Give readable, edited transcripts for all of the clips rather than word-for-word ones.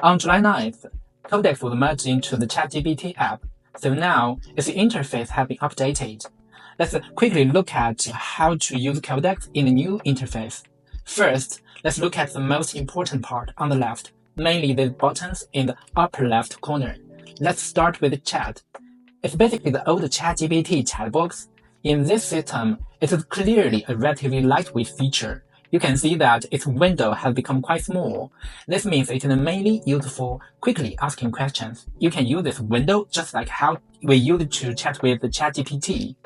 On July 9th, Codex was merged into the ChatGPT app, so now its interface has been updated. Let's quickly look at how to use Codex in the new interface. First, let's look at the most important part on the left, mainly the buttons in the upper left corner. Let's start with chat. It's basically the old ChatGPT chat box. In this system, it is clearly a relatively lightweight feature. You can see that its window has become quite small. This means it is mainly used for quickly asking questions. You can use this window just like how we used to chat with the ChatGPT.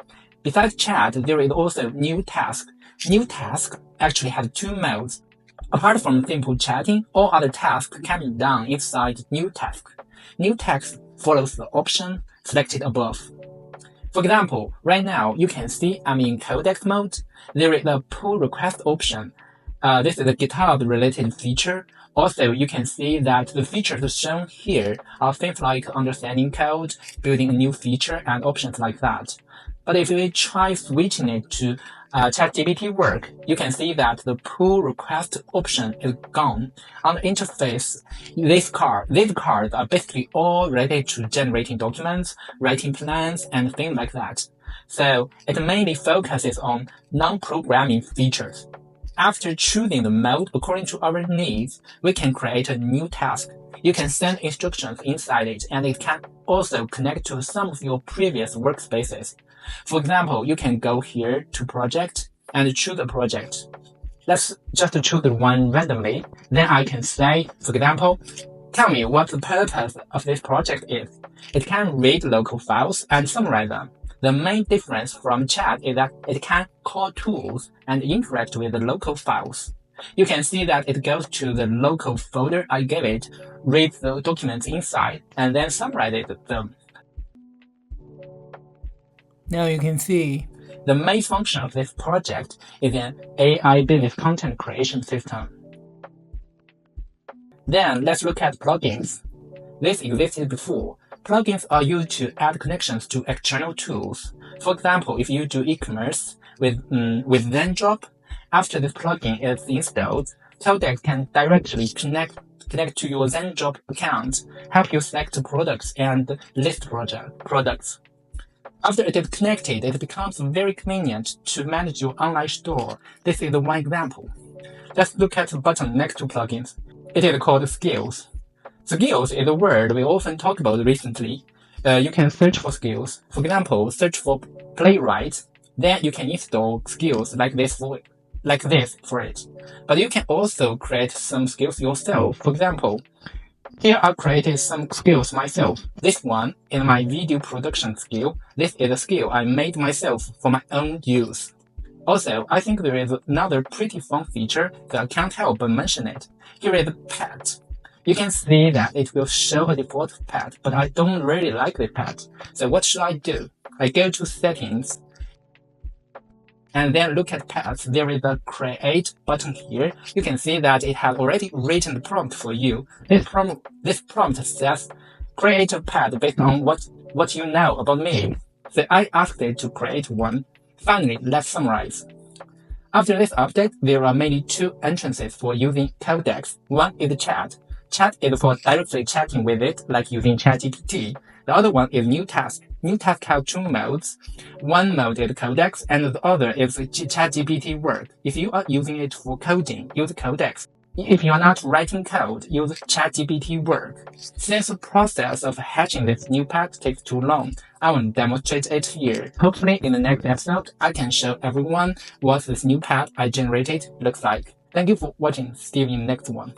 Besides chat, there is also new task. New task actually has two modes. Apart from simple chatting, all other tasks can be done inside new task. New task follows the option selected above. For example, right now you can see I'm in Codex mode. There is a pull request option. This is a GitHub-related feature. Also, you can see that the features shown here are things like understanding code, building a new feature, and options like that. But if we try switching it to ChatGPT Work, you can see that the pull request option is gone. On the interface, these cards are basically all related to generating documents, writing plans, and things like that. So it mainly focuses on non-programming features. After choosing the mode according to our needs, we can create a new task. You can send instructions inside it, and it can also connect to some of your previous workspaces. For example, you can go here to project and choose a project. Let's just choose one randomly. Then I can say, for example, tell me what the purpose of this project is. It can read local files and summarize them. The main difference from chat is that it can call tools and interact with the local files. You can see that it goes to the local folder I gave it, reads the documents inside, and then summarizes them. Now you can see the main function of this project is an AI-based content creation system. Then let's look at plugins. This existed before. Plugins are used to add connections to external tools. For example, if you do e-commerce with ZenDrop, after this plugin is installed, Codex can directly connect to your ZenDrop account, help you select products and list products. After it is connected, it becomes very convenient to manage your online store. This is one example. Let's look at the button next to plugins. It is called Skills. Skills is a word we often talk about recently. You can search for skills. For example, search for playwright. Then you can install skills like this for it. But you can also create some skills yourself. For example, here I created some skills myself. This one is my video production skill. This is a skill I made myself for my own use. Also, I think there is another pretty fun feature that I can't help but mention it. Here is pet. You can see that it will show a default pet, but I don't really like the pet. So what should I do? I go to settings and then look at pets. There is a create button here. You can see that it has already written the prompt for you. This prompt says, create a pet based on what you know about me. So I asked it to create one. Finally, let's summarize. After this update, there are mainly two entrances for using Codex. One is chat. Chat is for directly chatting with it, like using ChatGPT. The other one is new task. New task has two modes. One mode is Codex, and the other is ChatGPT Work. If you are using it for coding, use Codex. If you are not writing code, use ChatGPT Work. Since the process of hatching this new pet takes too long, I will demonstrate it here. Hopefully, in the next episode, I can show everyone what this new pet I generated looks like. Thank you for watching. See you in the next one.